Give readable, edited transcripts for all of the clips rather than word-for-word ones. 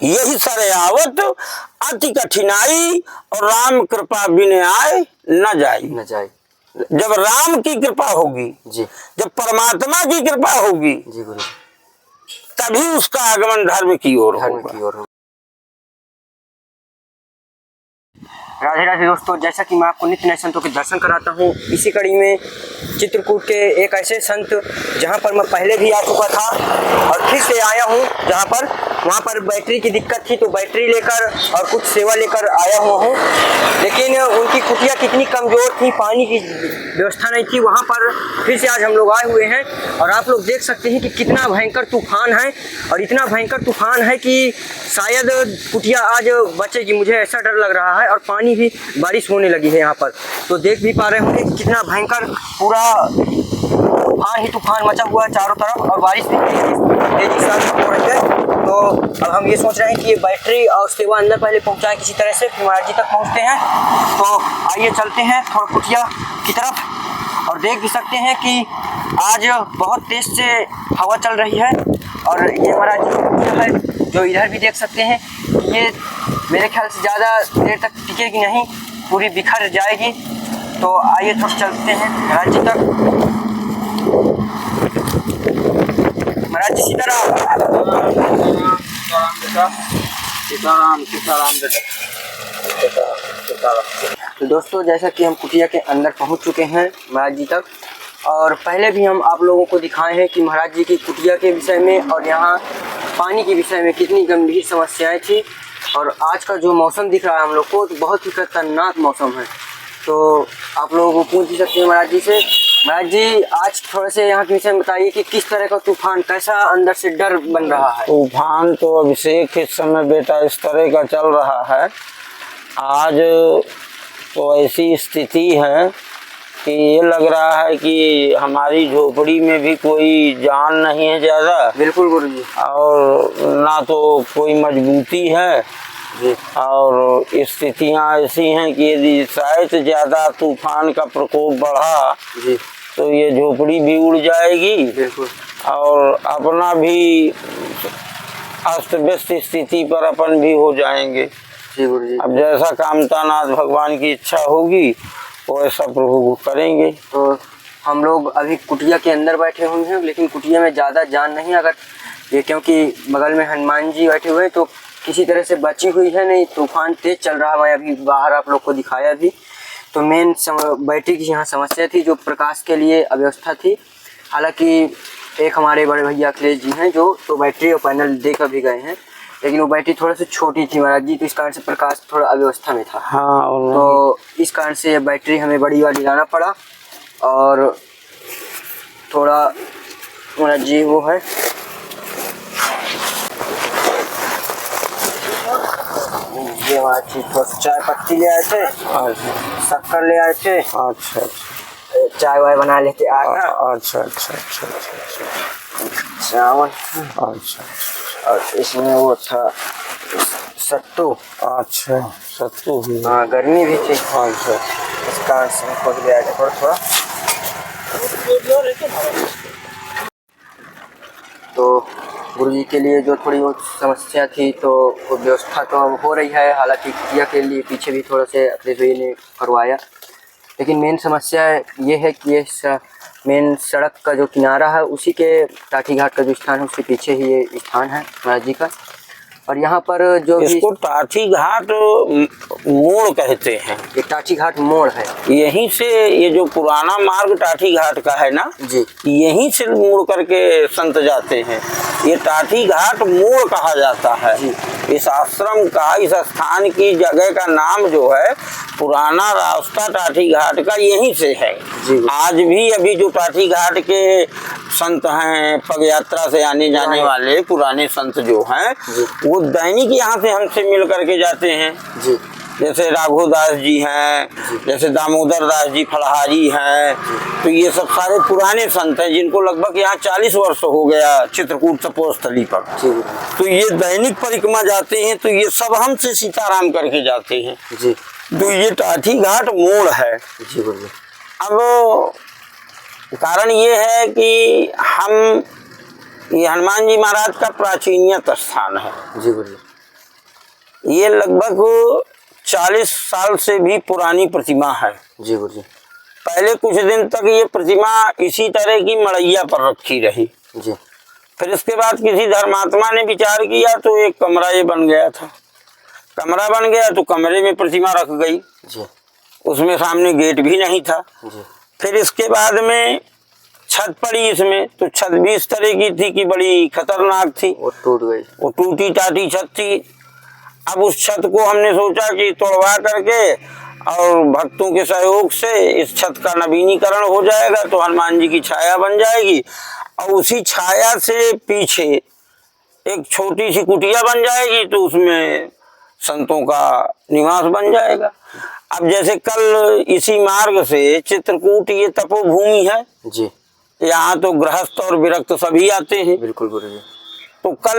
यही सरे आवत अति कठिनाई, और राम कृपा बिन आए न जाए। जब राम की कृपा होगी जी, जब परमात्मा की कृपा होगी जी गुरु, तभी उसका आगमन धर्म की ओर होगा। राधे राधे दोस्तों, जैसा कि मैं आपको नित्य नए संतों के दर्शन कराता हूँ, इसी कड़ी में चित्रकूट के एक ऐसे संत जहाँ पर मैं पहले भी आ चुका था और फिर से आया हूँ, जहाँ पर वहाँ पर बैटरी की दिक्कत थी तो बैटरी लेकर और कुछ सेवा लेकर आया हुआ हूँ। लेकिन उनकी कुटिया कितनी कमज़ोर थी, पानी की व्यवस्था नहीं थी, वहाँ पर फिर से आज हम लोग आए हुए हैं। और आप लोग देख सकते हैं कि कितना भयंकर तूफान है, और इतना भयंकर तूफान है कि शायद कुटिया आज बचेगी, मुझे ऐसा डर लग रहा है। और पानी भी बारिश होने लगी है यहाँ पर, तो देख भी पा रहे होंगे कितना भयंकर पूरा तूफान ही तूफान मचा हुआ है चारों तरफ, और बारिश भी तेजी से हो रही है। तो अब हम ये सोच रहे हैं कि ये बैटरी और सेवा अंदर पहले पहुँचाएं किसी तरह से, फिर महाराज जी तक पहुँचते हैं। तो आइए चलते हैं थोड़ा कुटिया की तरफ, और देख भी सकते हैं कि आज बहुत तेज से हवा चल रही है। और ये महाराज जी की कुटिया है जो इधर भी देख सकते हैं, ये मेरे ख्याल से ज़्यादा देर तक टिकेगी नहीं, पूरी बिखर जाएगी। तो आइए थोड़ा चलते हैं महाराज जी तक। महाराज जी सीताराम। तो दोस्तों, जैसा कि हम कुटिया के अंदर पहुंच चुके हैं महाराज जी तक, और पहले भी हम आप लोगों को दिखाए हैं कि महाराज जी की कुटिया के विषय में और यहाँ पानी के विषय में कितनी गंभीर समस्याएं थी। और आज का जो मौसम दिख रहा है हम लोग को, तो बहुत ही खतरनाक मौसम है। तो आप लोगों को पूछ भी सकते हैं महाराज जी से। महाराज जी, आज थोड़े से यहाँ के विषय में बताइए कि किस तरह का तूफान, कैसा अंदर से डर बन रहा है। तूफान तो अभिषेक इस समय बेटा इस तरह का चल रहा है, आज तो ऐसी स्थिति है कि ये लग रहा है कि हमारी झोपड़ी में भी कोई जान नहीं है ज़्यादा। बिल्कुल गुरु जी। और ना तो कोई मजबूती है जी, और स्थितियाँ ऐसी हैं कि यदि शायद ज़्यादा तूफान का प्रकोप बढ़ा जी, तो ये झोपड़ी भी उड़ जाएगी। बिल्कुल। और अपना भी अस्त व्यस्त स्थिति पर अपन भी हो जाएंगे जी गुरु जी। अब जैसा कामतानाथ भगवान की इच्छा होगी वैसा प्रभु करेंगे। तो हम लोग अभी कुटिया के अंदर बैठे हुए हैं, लेकिन कुटिया में ज़्यादा जान नहीं, अगर ये क्योंकि बगल में हनुमान जी बैठे हुए हैं तो किसी तरह से बची हुई है, नहीं तूफान तेज चल रहा है। मैं अभी बाहर आप लोग को दिखाया भी। तो मेन बैटरी की यहाँ समस्या थी, जो प्रकाश के लिए अव्यवस्था थी। हालांकि एक हमारे बड़े भैया अखिलेश जी हैं जो तो बैटरी और पैनल देकर भी गए हैं, लेकिन वो बैटरी थोड़ा सी छोटी थी महाराज जी, तो इस कारण से प्रकाश थोड़ा अव्यवस्था में था। हाँ, तो इस कारण से बैटरी हमें बड़ी वाली लाना पड़ा। और थोड़ा महाराज जी वो है, ये हमारा चीज थोड़ा चाय पत्ती ले आए थे, शक्कर ले आए थे। अच्छा, चाय वाय बना लेते आटा। अच्छा, चावल। अच्छा, और इसमें वो था सत्तू। अच्छा, सत्तू भी। हाँ, गर्मी भी थी। अच्छा, इस कारण से खोल ले आए थोड़ा। तो गुरुजी के लिए जो थोड़ी बहुत समस्या थी, तो वो व्यवस्था तो अब हो रही है। हालांकि कुटिया के लिए पीछे भी थोड़ा से अखिलेश भैया ने करवाया, लेकिन मेन समस्या ये है कि ये मेन सड़क का जो किनारा है, उसी के टाटी घाट का जो स्थान है उसके पीछे ही ये स्थान है महाराज जी का। और यहाँ पर जो इसको टाटी घाट मोड़ कहते हैं। ये टाटी घाट मोड़ है। यहीं से ये जो पुराना मार्ग टाटी घाट का है ना जी, यहीं से मुड़ करके संत जाते हैं। ये टाटी घाट मोड़ कहा जाता है। इस आश्रम का, इस स्थान की जगह का नाम जो है पुराना रास्ता टाटी घाट का यहीं से है। आज भी अभी जो टाटी घाट के संत हैं, पग यात्रा से आने जाने वाले पुराने संत जो हैं, वो दैनिक यहाँ से हमसे मिल करके जाते हैं जी। जैसे राघोदास जी हैं, जैसे दामोदर दास जी फलहारी हैं, तो ये सब सारे पुराने संत हैं जिनको लगभग यहाँ 40 वर्ष हो गया चित्रकूट तपोस्थली पर। तो ये दैनिक परिक्रमा जाते हैं, तो ये सब हमसे सीताराम करके जाते हैं जी। तो ये टाटी घाट मोड़ है जी। अब कारण ये है कि हम ये हनुमान जी महाराज का प्राचीनतम स्थान है जी। ये लगभग 40 साल से भी पुरानी प्रतिमा है। जी गुरुजी। पहले कुछ दिन तक ये प्रतिमा इसी तरह की मड़ैया पर रखी रही। जी। फिर इसके बाद किसी धर्मात्मा ने विचार किया तो एक कमरा ये बन गया था। कमरा बन गया तो कमरे में प्रतिमा रख गई। जी। उसमें सामने गेट भी नहीं था। जी। फिर इसके बाद में छत पड़ी इसमें, तो छत भी इस तरह की थी कि बड़ी खतरनाक थी। वो टूट गई। वो टूटी टाटी छत थी। अब उस छत को हमने सोचा कि तोड़वा करके और भक्तों के सहयोग से इस छत का नवीनीकरण हो जाएगा तो हनुमान जी की छाया बन जाएगी, और उसी छाया से पीछे एक छोटी सी कुटिया बन जाएगी तो उसमें संतों का निवास बन जाएगा। अब जैसे कल इसी मार्ग से चित्रकूट ये तपोभूमि है। जी। यहाँ तो गृहस्थ और विरक्त सभी आते हैं। बिल्कुल गुरुजी। तो कल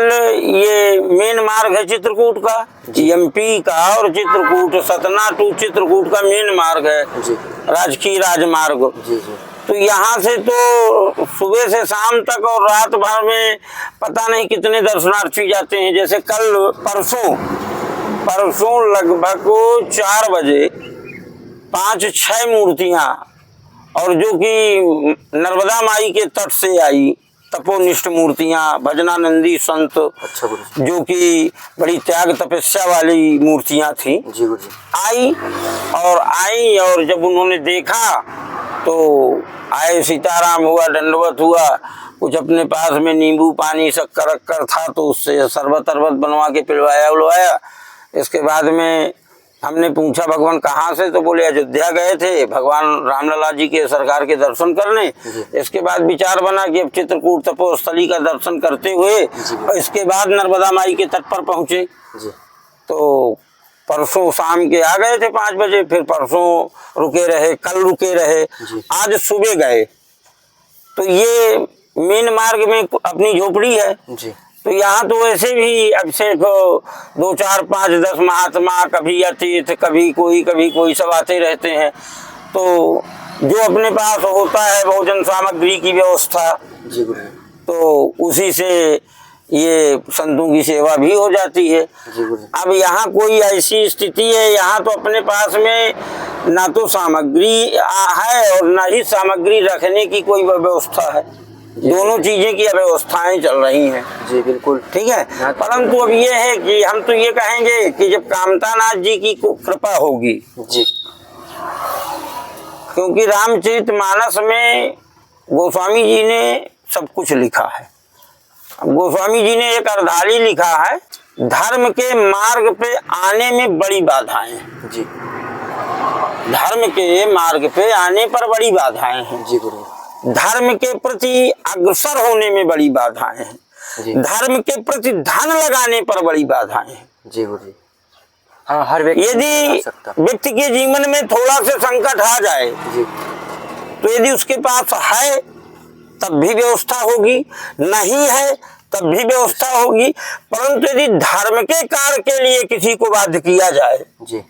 ये मेन मार्ग है चित्रकूट का, एमपी का, और चित्रकूट सतना टू चित्रकूट का मेन मार्ग है। जी। राजकीय राजमार्ग। जी। जी। तो यहाँ से तो सुबह से शाम तक और रात भर में पता नहीं कितने दर्शनार्थी जाते हैं। जैसे कल परसों लगभग 4 बजे 5-6 मूर्तियां, और जो कि नर्मदा माई के तट से आई तपोनिष्ठ मूर्तियां, भजनानंदी संत, अच्छा गुरुजी। जो कि बड़ी त्याग तपस्या वाली मूर्तियां थी, जी गुरुजी। आई और जब उन्होंने देखा तो आए, सीताराम हुआ, दंडवत हुआ, कुछ अपने पास में नींबू पानी शक्कर अक्कर था तो उससे शरबत अरबत बनवा के पिलवाया उलवाया। इसके बाद में हमने पूछा भगवान कहाँ से, तो बोले अयोध्या गए थे भगवान रामलला जी के सरकार के दर्शन करने। इसके बाद विचार बना कि अब चित्रकूट तपोस्थली का दर्शन करते हुए और इसके बाद नर्मदा माई के तट पर पहुंचे। तो परसों शाम के आ गए थे 5 बजे, फिर परसों रुके रहे, कल रुके रहे, आज सुबह गए। तो ये मेन मार्ग में अपनी झोपड़ी है जी। तो यहाँ तो वैसे भी अब सिर्फ 2, 4, 5, 10 महात्मा, कभी अतीत, कभी कोई सब आते रहते हैं। तो जो अपने पास होता है भोजन सामग्री की व्यवस्था, जी गुरु, तो उसी से ये संतों की सेवा भी हो जाती है। जी गुरु। अब यहाँ कोई ऐसी स्थिति है, यहाँ तो अपने पास में ना तो सामग्री है और ना ही सामग्री रखने की कोई व्यवस्था है। दोनों चीजें की व्यवस्थाएं चल रही हैं। जी बिल्कुल ठीक है। परंतु अब ये है कि हम तो ये कहेंगे कि जब कामतानाथ जी की कृपा होगी जी, क्योंकि रामचरितमानस में गोस्वामी जी ने सब कुछ लिखा है। गोस्वामी जी ने एक अर्धाली लिखा है, धर्म के मार्ग पे आने में बड़ी बाधाएं हैं। जी, धर्म के मार्ग पे आने पर बड़ी बाधाएं हैं। जी गुरु। धर्म के प्रति अग्रसर होने में बड़ी बाधाएं हैं। धर्म के प्रति धन लगाने पर बड़ी बाधाएं हैं। जी गुरु। हाँ, हर व्यक्ति यदि व्यक्ति के जीवन में थोड़ा सा संकट आ जाए जी, तो यदि उसके पास है तब भी व्यवस्था होगी, नहीं है तब भी व्यवस्था होगी। परंतु यदि धर्म के कार्य के लिए किसी को बाध्य किया जाए, जी,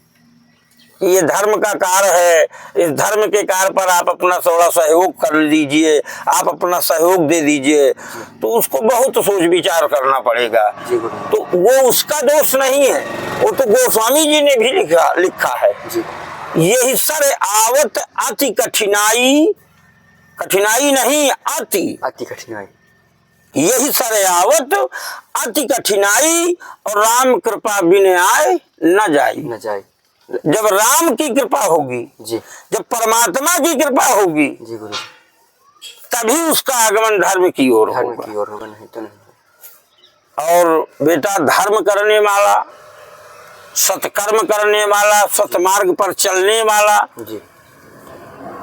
ये धर्म का कार्य है, इस धर्म के कार्य पर आप अपना थोड़ा सहयोग कर दीजिए, आप अपना सहयोग दे दीजिए, तो उसको बहुत सोच विचार करना पड़ेगा। तो वो उसका दोष नहीं है, वो तो गोस्वामी जी ने भी लिखा है। यही सर आवत अति कठिनाई, कठिनाई नहीं अति कठिनाई, यही सर आवत अति कठिनाई, और राम कृपा बिन आए न जाए। जब राम की कृपा होगी जी, जब परमात्मा की कृपा होगी जी गुरु, तभी उसका आगमन धर्म की ओर होगा, नहीं तो नहीं। और बेटा धर्म करने वाला, सत्कर्म करने वाला, सतमार्ग पर चलने वाला, जी,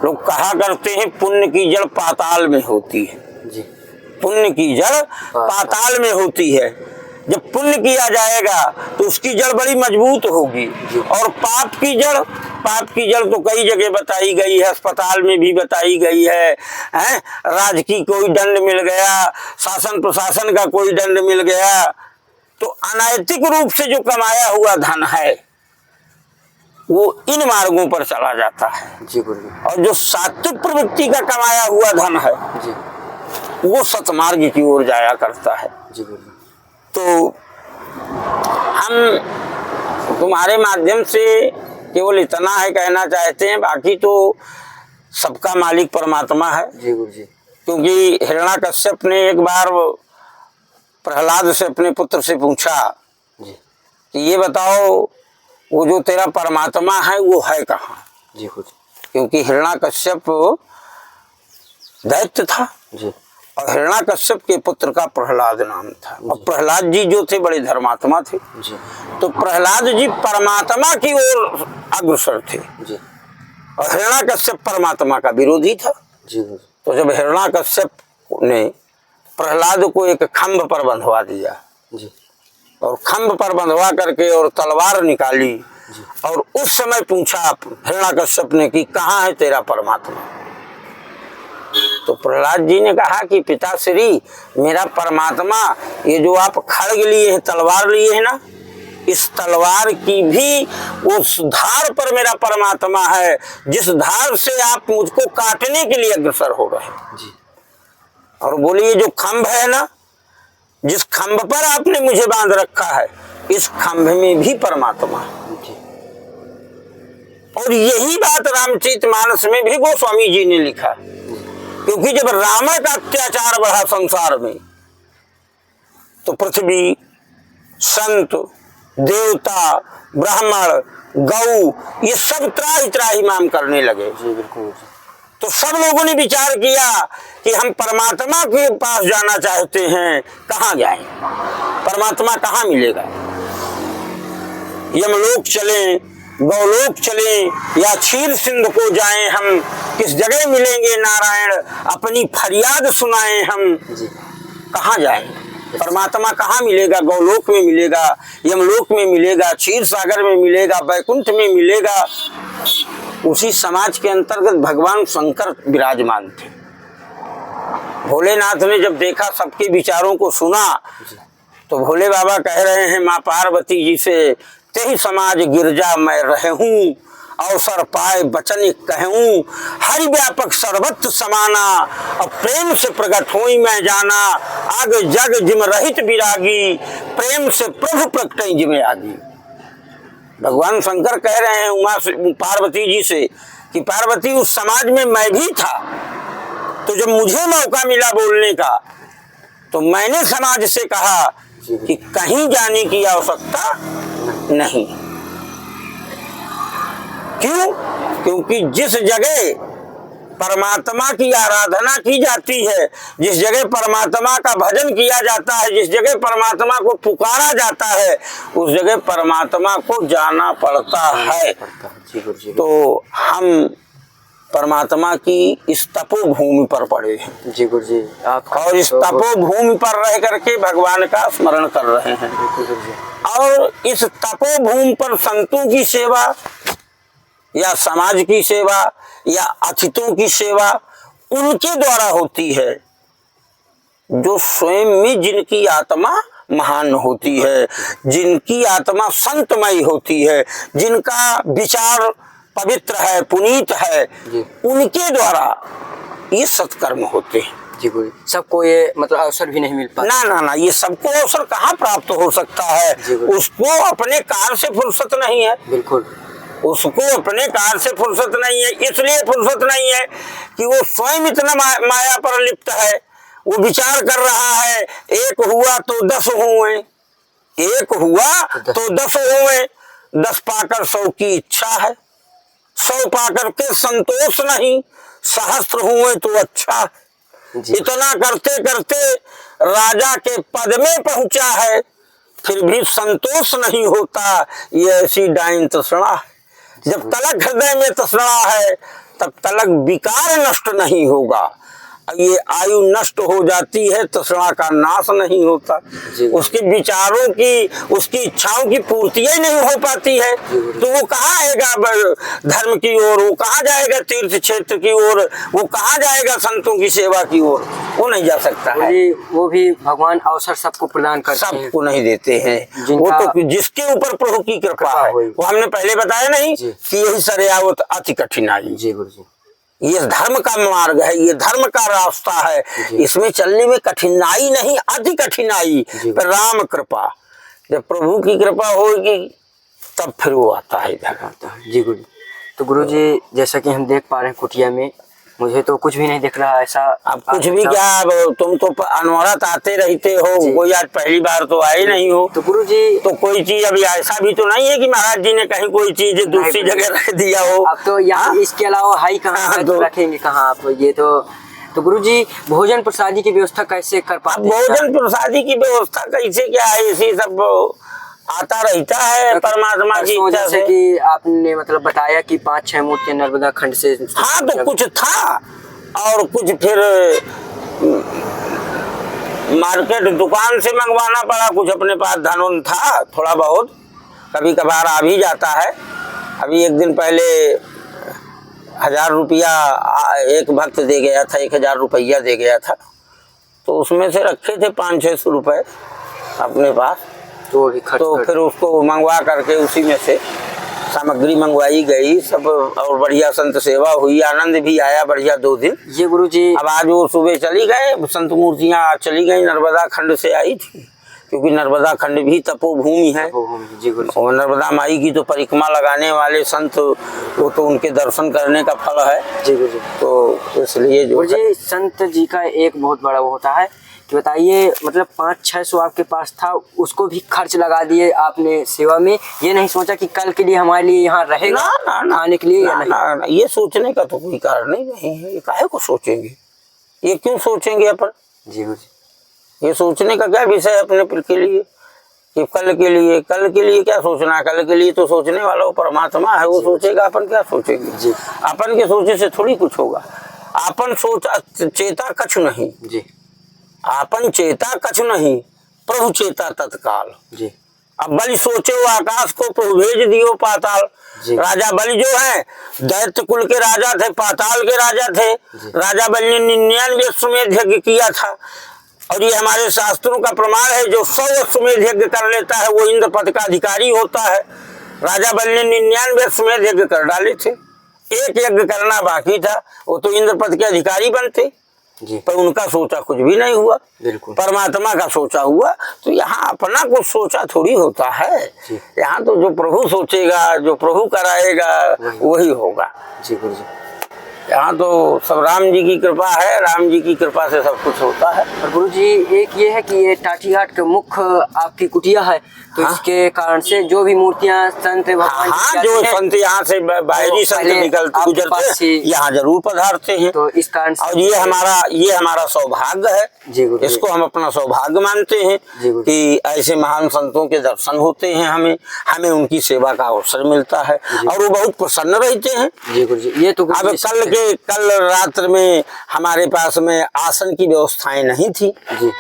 लोग कहा करते हैं पुण्य की जड़ पाताल में होती है। जी, पुण्य की जड़ पाताल में होती है। जब पुण्य किया जाएगा तो उसकी जड़ बड़ी मजबूत होगी, और पाप की जड़ तो कई जगह बताई गई है, अस्पताल में भी बताई गई है, राजकीय कोई दंड मिल गया, शासन प्रशासन का कोई दंड मिल गया, तो अनैतिक रूप से जो कमाया हुआ धन है वो इन मार्गों पर चला जाता है जी गुरु। और जो सात्विक प्रवृत्ति का कमाया हुआ धन है जी, वो सतमार्ग की ओर जाया करता है। जी गुरु। तो हम तुम्हारे माध्यम से केवल इतना है कहना चाहते हैं, बाकी तो सबका मालिक परमात्मा है। जी गुरु जी। क्योंकि हिरण्याकश्यप ने एक बार प्रहलाद से अपने पुत्र से पूछा जी। कि ये बताओ वो जो तेरा परमात्मा है वो है कहाँ। जी गुरु जी। क्योंकि हिरण्याकश्यप दैत्य था जी। और हिरण्याकश्यप के पुत्र का प्रहलाद नाम था, और प्रहलाद जी जो थे बड़े धर्मात्मा थे। जी। तो प्रहलाद जी परमात्मा की ओर अग्रसर थे जी। और हिरण्याकश्यप परमात्मा का विरोधी था। जी गुरु। तो जब हिरण्याकश्यप ने प्रहलाद को एक खंभ पर बंधवा दिया जी। और खंभ पर बंधवा करके और तलवार निकाली और उस समय पूछा हिरण्याकश्यप ने कि कहाँ है तेरा परमात्मा। तो प्रहलाद जी ने कहा कि पिताश्री, मेरा परमात्मा ये जो आप खड्ग लिए हैं, तलवार लिए हैं ना, इस तलवार की भी उस धार पर मेरा परमात्मा है जिस धार से आप मुझको काटने के लिए अग्रसर हो रहे हैं। जी। और बोलिए जो खंभ है ना, जिस खंभ पर आपने मुझे बांध रखा है, इस खंभ में भी परमात्मा है। और यही बात रामचरितमानस में भी गोस्वामी जी ने लिखा, क्योंकि जब रावण का अत्याचार बढ़ा संसार में तो पृथ्वी, संत, देवता, ब्राह्मण, गौ ये सब त्राहि त्राहि माम करने लगे। जी बिल्कुल। तो सब लोगों ने विचार किया कि हम परमात्मा के पास जाना चाहते हैं, कहाँ जाएं? परमात्मा कहाँ मिलेगा? यमलोक चलें, गौलोक चलें या क्षीर सिंधु को जाएं, हम किस जगह मिलेंगे नारायण, अपनी फरियाद सुनाएं हम। कहाँ जाएं? परमात्मा कहाँ मिलेगा? गौलोक में मिलेगा, यमलोक में मिलेगा, क्षीर सागर में मिलेगा, बैकुंठ में मिलेगा। उसी समाज के अंतर्गत भगवान शंकर विराजमान थे। भोलेनाथ ने जब देखा, सबके विचारों को सुना, तो भोले बाबा कह रहे हैं माँ पार्वती जी से, तेहि समाज गिरजा मैं रहूं, अवसर पाए बचन कहूं, हरि व्यापक सर्वत्र समाना, अब प्रेम से प्रकट होई मैं जाना, आग जग जिम रहित विरागी, प्रेम से प्रभु प्रकटई जिमे आगी। भगवान शंकर कह रहे हैं उमा पार्वती जी से कि पार्वती, उस समाज में मैं भी था, तो जब मुझे मौका मिला बोलने का तो मैंने समाज से कहा कि कहीं जाने की आवश्यकता नहीं। क्यों? क्योंकि जिस जगह परमात्मा की आराधना की जाती है, जिस जगह परमात्मा का भजन किया जाता है, जिस जगह परमात्मा को पुकारा जाता है, उस जगह परमात्मा को जाना पड़ता है। तो हम परमात्मा की इस तपोभूमि पर पड़े हैं। जी गुरु जी। और इस तपोभूमि पर रह करके भगवान का स्मरण कर रहे हैं। और इस तपोभूमि पर संतों की सेवा या समाज की सेवा या अतिथियों की सेवा उनके द्वारा होती है जो स्वयं में जिनकी आत्मा महान होती है, जिनकी आत्मा संतमयी होती है, जिनका विचार पवित्र है, पुनीत है, उनके द्वारा ये सत्कर्म होते हैं। जी गुरु। सबको ये मतलब अवसर भी नहीं मिल पाता। ना ना ना, ये सबको अवसर कहाँ प्राप्त हो सकता है? उसको अपने कार्य से फुर्सत नहीं है। बिल्कुल। उसको अपने कार्य से फुर्सत नहीं है, इसलिए फुर्सत नहीं है कि वो स्वयं इतना माया पर लिप्त है। वो विचार कर रहा है, एक हुआ तो 10 हुए, एक हुआ तो 10 हुए, 10 पाकर 100 की इच्छा है, 100 पाकर के संतोष नहीं, सहस्त्र हुए तो अच्छा है। इतना करते करते राजा के पद में पहुंचा है, फिर भी संतोष नहीं होता। ये ऐसी डाइन तृष्णा है। जब तलक हृदय में तृष्णा है तब तलक विकार नष्ट नहीं होगा। ये आयु नष्ट हो जाती है, तृष्णा का नाश नहीं होता, उसके विचारों की, उसकी इच्छाओं की पूर्ति ही नहीं हो पाती है। तो वो कहाँ आएगा धर्म की ओर, वो कहाँ जाएगा तीर्थ क्षेत्र की ओर, वो कहाँ जाएगा संतों की सेवा की ओर? वो नहीं जा सकता है। वो भी भगवान अवसर सबको प्रदान करते हैं, सबको नहीं देते हैं। वो तो जिसके ऊपर प्रभु की कृपा है। वो हमने पहले बताया नहीं कि यही सरेआवत अति कठिनाई। जी गुरु जी। ये धर्म का मार्ग है, ये धर्म का रास्ता है, इसमें चलने में कठिनाई नहीं, अति कठिनाई पर राम कृपा। जब प्रभु की कृपा होगी तब फिर वो आता है इधर। आता है जी गुरु। तो गुरु जी जैसा कि हम देख पा रहे हैं कुटिया में, मुझे तो कुछ भी नहीं दिख रहा ऐसा। अब कुछ भी क्या, अब तुम तो अनवरत आते रहते हो, कोई आज पहली बार तो आए नहीं हो। तो गुरु जी तो कोई चीज अभी ऐसा भी तो नहीं है कि महाराज जी ने कहीं कोई चीज दूसरी जगह रख दिया हो। अब तो यहाँ इसके अलावा हाई कहाँ तो रखेंगे कहाँ आप ये तो गुरु जी भोजन प्रसादी की व्यवस्था कैसे कर पाते हैं? भोजन प्रसादी की व्यवस्था कैसे क्या है, इसी सब आता रहता है परमात्मा की इच्छा से। कि आपने मतलब बताया कि 5-6 मूर्तियां नर्मदा खंड से। हाँ तो कुछ था और कुछ फिर मार्केट दुकान से मंगवाना पड़ा, कुछ अपने पास धन था थोड़ा बहुत, कभी कभार आ भी जाता है। अभी एक दिन पहले 1000 रुपया एक भक्त दे गया था, 1000 रुपया दे गया था, तो उसमें से रखे थे 500-600 रुपए अपने पास। तो फिर उसको मंगवा करके उसी में से सामग्री मंगवाई गई सब, और बढ़िया संत सेवा हुई, आनंद भी आया बढ़िया 2 दिन। ये गुरु जी अब आज वो सुबह चली गए, संत मूर्तियाँ चली गई, नर्मदा खंड से आई थी, क्योंकि नर्मदा खंड भी तपोभूमि है। जी गुरु। और नर्मदा माई की तो परिक्रमा लगाने वाले संत, वो तो उनके दर्शन करने का फल है। जी गुरु जी। तो इसलिए जो जी संत जी का एक बहुत बड़ा वो होता है कि बताइए, मतलब 500-600 आपके पास था, उसको भी खर्च लगा दिए आपने सेवा में, ये नहीं सोचा कि कल के लिए हमारे लिए यहाँ रहेगा खाने के लिए या नहीं? ये सोचने का तो कोई कारण नहीं है, ये काहे को सोचेंगे, ये क्यों सोचेंगे अपन? जी गुरु जी। ये सोचने का क्या विषय है अपने के लिए कि कल के लिए क्या सोचना? कल के लिए तो सोचने वाला वो परमात्मा है, वो सोचेगा, अपन क्या सोचेंगे जी। अपन के सोचे से थोड़ी कुछ होगा। अपन सोच चेता कछु नहीं जी, आपन चेता कछु नहीं, प्रभु चेता तत्काल जी। अब बलि सोचे वो आकाश को, प्रभु भेज दियो पाताल। राजा बलि जो है दैत्य कुल के राजा थे, पाताल के राजा थे। राजा बलि ने 99 अश्वमेध यज्ञ किया था, और ये हमारे शास्त्रों का प्रमाण है, जो 100 अश्वमेध यज्ञ कर लेता है वो इंद्र पद का अधिकारी होता है। राजा बलि ने 99 अश्वमेध यज्ञ कर डाले थे, एक यज्ञ करना बाकी था, वो तो इंद्र पद के अधिकारी बनते। पर उनका सोचा कुछ भी नहीं हुआ, बिल्कुल परमात्मा का सोचा हुआ। तो यहाँ अपना कुछ सोचा थोड़ी होता है, यहाँ तो जो प्रभु सोचेगा, जो प्रभु कराएगा वही होगा। जी गुरु जी। यहाँ तो सब राम जी की कृपा है, राम जी की कृपा से सब कुछ होता है। और गुरु जी एक ये है कि ये टाटी घाट के मुख्य आपकी कुटिया है, तो इसके कारण से जो भी मूर्तियां संत भगवान जो संत यहाँ से बाहरी संत निकलते गुजरते यहाँ जरूर पधारते हैं। तो इस कारण और ये हमारा सौभाग्य है जी गुरु, इसको हम अपना सौभाग्य मानते हैं कि ऐसे महान संतों के दर्शन होते हैं, हमें उनकी सेवा का अवसर मिलता है और वो बहुत प्रसन्न रहते हैं। जी गुरु जी। ये तो अब कल रात्र में हमारे पास में आसन की व्यवस्थाएं नहीं थी जी,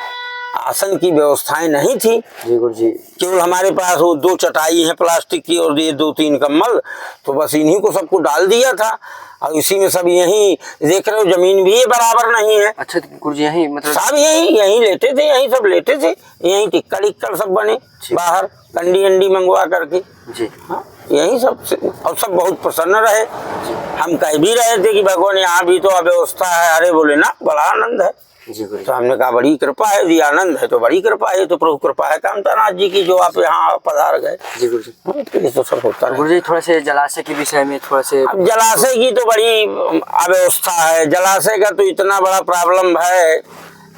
आसन की व्यवस्थाएं नहीं थी जी गुरु जी। केवल हमारे पास वो 2 चटाई हैं प्लास्टिक की और ये 2-3 कंबल, तो बस इन्हीं को सबको डाल दिया था और इसी में सब यहीं देख रहे हो, जमीन भी बराबर नहीं है। अच्छा गुरु जी, यहीं मतलब सब यहीं लेटे थे, यहीं सब लेटे थे, यहीं टिक्कड़ सब बने बाहर कंडी अंडी मंगवा करके जी। हाँ यही सब, और सब बहुत प्रसन्न रहे। हम कह भी रहे थे कि भगवान यहाँ भी तो अव्यवस्था है, अरे बोले ना बड़ा आनंद है जी। तो हमने कहा बड़ी कृपा है जी, आनंद है तो बड़ी कृपा है, तो प्रभु कृपा है कामतानाथ जी की जो आप यहाँ पधार गए जी गुरु जी। तो ये तो सब होता है गुरु जी। थोड़ा से जलाशय के विषय में थोड़ा से, अब जलाशय की तो बड़ी अव्यवस्था है, जलाशय का तो इतना बड़ा प्रॉब्लम है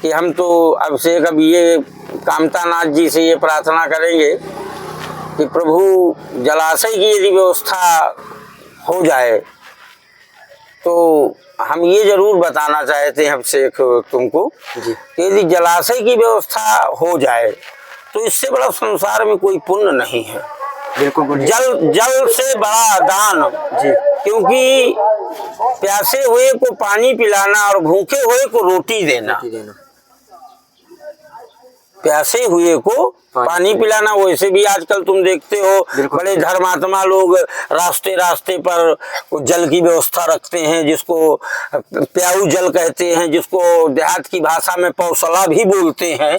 कि हम तो अब से कभी ये कामतानाथ जी से ये प्रार्थना करेंगे कि प्रभु जलाशय की यदि व्यवस्था हो जाए तो हम ये जरूर बताना चाहते हैं हमसे तुमको कि यदि जलाशय की व्यवस्था हो जाए तो इससे बड़ा संसार में कोई पुण्य नहीं है। बिल्कुल जल से बड़ा दान जी, क्योंकि प्यासे हुए को पानी पिलाना और भूखे हुए को रोटी देना। प्यासे हुए को पानी पिलाना, वैसे भी आजकल तुम देखते हो बड़े धर्मात्मा लोग रास्ते रास्ते पर जल की व्यवस्था रखते हैं, जिसको प्याऊ जल कहते हैं, जिसको देहात की भाषा में पौसला भी बोलते हैं।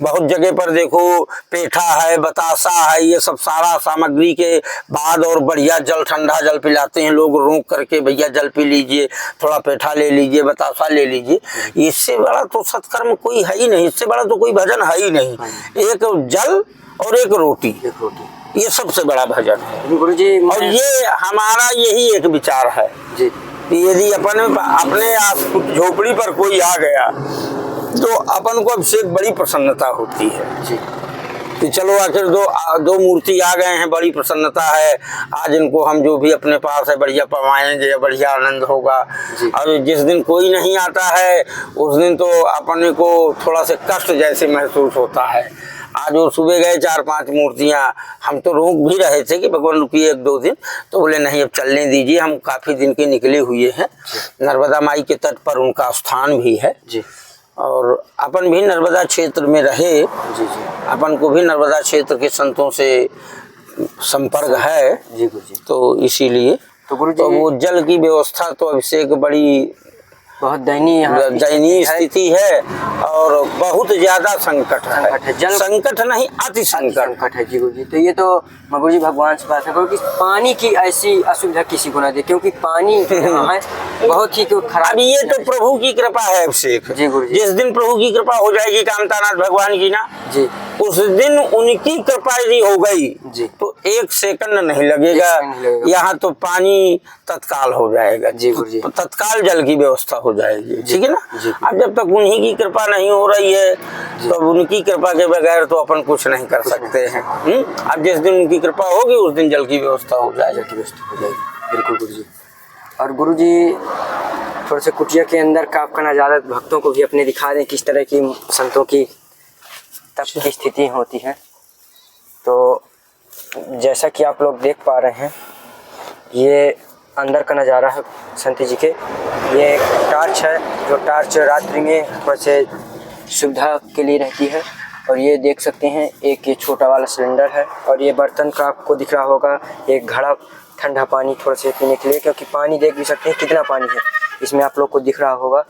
बहुत जगह पर देखो पेठा है, बतासा है, ये सब सारा सामग्री के बाद और बढ़िया जल, ठंडा जल पिलाते हैं लोग, रोक करके भैया जल पी लीजिए, थोड़ा पेठा ले लीजिए, बतासा ले लीजिए। इससे बड़ा तो सत्कर्म कोई है ही नहीं, इससे बड़ा तो कोई भजन है ही नहीं। एक जल और एक रोटी, ये सबसे बड़ा भजन है गुरुजी। और ये हमारा यही एक विचार है जी कि यदि अपने आस झोपड़ी पर कोई आ गया तो अपन को अब से एक बड़ी प्रसन्नता होती है जी कि चलो आखिर दो मूर्ति आ गए हैं, बड़ी प्रसन्नता है, आज इनको हम जो भी अपने पास है बढ़िया पवाएंगे, बढ़िया आनंद होगा। और जिस दिन कोई नहीं आता है उस दिन तो अपने को थोड़ा सा कष्ट जैसे महसूस होता है। आज वो सुबह गए 4-5 मूर्तियाँ, हम तो रोक भी रहे थे कि भगवान रुकिए 1-2 दिन, तो बोले नहीं अब चलने दीजिए, हम काफ़ी दिन के निकले हुए हैं। नर्मदा माई के तट पर उनका स्थान भी है जी और अपन भी नर्मदा क्षेत्र में रहे जी जी अपन को भी नर्मदा क्षेत्र के संतों से संपर्क है जी गुरुजी। तो इसीलिए तो गुरुजी तो वो जल की व्यवस्था तो अभिषेक बड़ी बहुत दयनीय स्थिति है और बहुत ज्यादा संकट है। जल संकट नहीं अति संकट है जी गुरुजी। तो ये तो मैं गुरुजी भगवान से बात है क्योंकि पानी की ऐसी असुविधा किसी को ना दे, क्योंकि पानी यहाँ है बहुत ही खराब। अब ये तो प्रभु की कृपा है अभिषेक जी गुरुजी। जिस दिन प्रभु की कृपा हो जाएगी कामतानाथ भगवान की ना जी उस दिन उनकी कृपा यदि हो गई जी तो 1 सेकंड नहीं लगेगा, यहाँ तो पानी तत्काल हो जाएगा जी गुरुजी। तत्काल जल की व्यवस्था हो जाएगी, ठीक है ना। अब जब तक उन्हीं की कृपा नहीं हो रही है तो उनकी कृपा के बगैर तो अपन कुछ नहीं कर सकते हैं। अब जिस दिन उनकी कृपा होगी उस दिन जल की व्यवस्था हो जाएगी। बिल्कुल गुरुजी। और गुरुजी थोड़ा से कुटिया के अंदर का आपका नजारा भक्तों को भी अपने दिखा दें, किस तरह की संतों की तप की स्थिति होती है। तो जैसा कि आप लोग देख पा रहे हैं ये अंदर का नज़ारा है संत जी के। ये एक टार्च है जो टार्च रात्रि में थोड़ा से सुविधा के लिए रहती है। और ये देख सकते हैं एक ये छोटा वाला सिलेंडर है और ये बर्तन का आपको दिख रहा होगा एक घड़ा ठंडा पानी थोड़ा से पीने के लिए, क्योंकि पानी देख भी सकते हैं कितना पानी है इसमें आप लोग को दिख रहा होगा।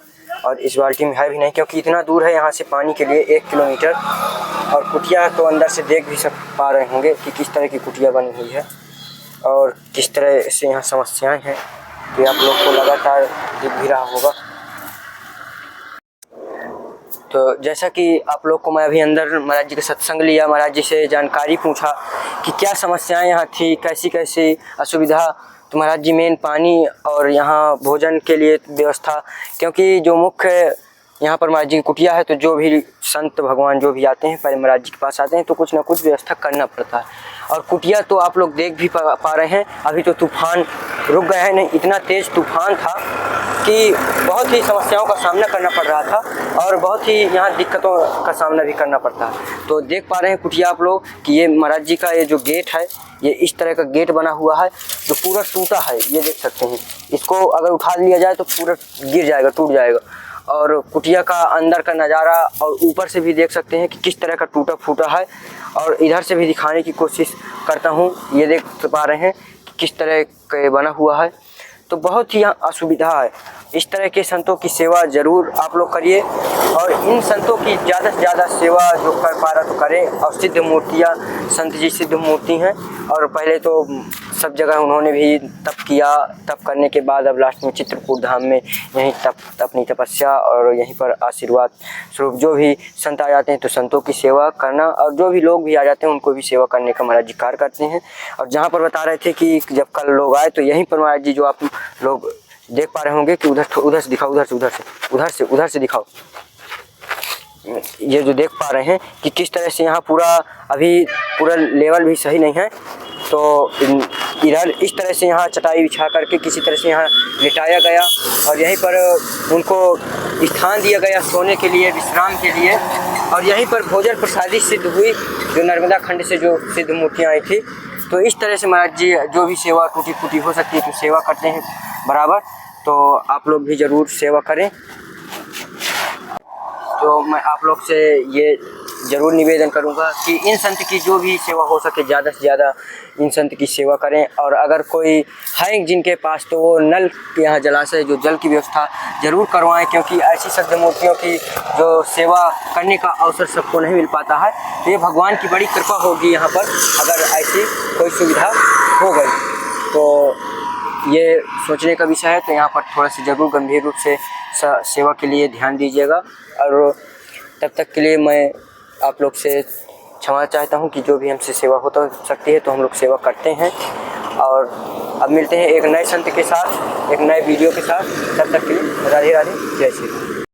और इस बाल्टी में है भी नहीं क्योंकि इतना दूर है यहाँ से पानी के लिए 1 किलोमीटर। और कुटिया तो अंदर से देख भी पा रहे होंगे कि किस तरह की कुटिया बनी हुई है और किस तरह से यहाँ समस्याएं हैं, तो आप लोग को लगातार दिख भी रहा होगा। तो जैसा कि आप लोग को मैं अभी अंदर महाराज जी के सत्संग लिया, महाराज जी से जानकारी पूछा कि क्या समस्याएं यहाँ थी, कैसी कैसी असुविधा। तो महाराज जी मेन पानी और यहाँ भोजन के लिए व्यवस्था, क्योंकि जो मुख्य यहाँ पर महाराज जी की कुटिया है तो जो भी संत भगवान जो भी आते हैं पहले महाराज जी के पास आते हैं तो कुछ ना कुछ व्यवस्था करना पड़ता है। और कुटिया तो आप लोग देख भी पा रहे हैं, अभी तो तूफान रुक गया है, नहीं इतना तेज़ तूफान था कि बहुत ही समस्याओं का सामना करना पड़ रहा था और बहुत ही यहाँ दिक्कतों का सामना भी करना पड़ता है। तो देख पा रहे हैं कुटिया आप लोग कि ये महाराज जी का ये जो गेट है ये इस तरह का गेट बना हुआ है जो पूरा टूटा है, ये देख सकते हैं। इसको अगर उठा लिया जाए तो पूरा गिर जाएगा, टूट जाएगा। और कुटिया का अंदर का नज़ारा और ऊपर से भी देख सकते हैं कि किस तरह का टूटा फूटा है। और इधर से भी दिखाने की कोशिश करता हूँ, ये देख पा रहे हैं कि किस तरह का बना हुआ है। तो बहुत ही यहाँ असुविधा है। इस तरह के संतों की सेवा ज़रूर आप लोग करिए और इन संतों की ज़्यादा से ज़्यादा सेवा जो कर पा रहा तो करें। और सिद्ध मूर्तियाँ, संत जी सिद्ध मूर्ति हैं और पहले तो सब जगह उन्होंने भी तप किया, तप करने के बाद अब लास्ट में चित्रकूट धाम में यहीं अपनी तपस्या और यहीं पर आशीर्वाद स्वरूप जो भी संत आ जाते हैं तो संतों की सेवा करना और जो भी लोग भी आ जाते हैं उनको भी सेवा करने का महाराज जी कार्य करते हैं। और जहाँ पर बता रहे थे कि जब कल लोग आए तो यहीं पर महाराज जी जो आप लोग देख पा रहे होंगे कि उधर से दिखाओ, उधर से दिखाओ। ये जो देख पा रहे हैं कि किस तरह से यहाँ अभी पूरा लेवल भी सही नहीं है, तो इधर इस तरह से यहाँ चटाई बिछा करके किसी तरह से यहाँ लिटाया गया और यहीं पर उनको स्थान दिया गया सोने के लिए, विश्राम के लिए। और यहीं पर भोजन प्रसादी सिद्ध हुई जो नर्मदा खंड से जो सिद्ध मूर्तियाँ आई थी। तो इस तरह से महाराज जी जो भी सेवा टूटी फूटी हो सकती है तो सेवा करते हैं बराबर, तो आप लोग भी ज़रूर सेवा करें। तो मैं आप लोग से ये ज़रूर निवेदन करूंगा कि इन संत की जो भी सेवा हो सके ज़्यादा से ज़्यादा इन संत की सेवा करें। और अगर कोई है जिनके पास तो वो नल यहाँ जलाशय जो जल की व्यवस्था ज़रूर करवाएं, क्योंकि ऐसी सिद्ध मूर्तियों की जो सेवा करने का अवसर सबको नहीं मिल पाता है। तो ये भगवान की बड़ी कृपा होगी यहाँ पर अगर ऐसी कोई सुविधा हो गई, तो ये सोचने का विषय है। तो यहाँ पर थोड़ा सा ज़रूर गंभीर रूप से सेवा के लिए ध्यान दीजिएगा। और तब तक के लिए मैं आप लोग से क्षमा चाहता हूँ कि जो भी हमसे सेवा हो सकती है तो हम लोग सेवा करते हैं। और अब मिलते हैं एक नए संत के साथ, एक नए वीडियो के साथ। तब तक के लिए राधे राधे, जय श्री राम।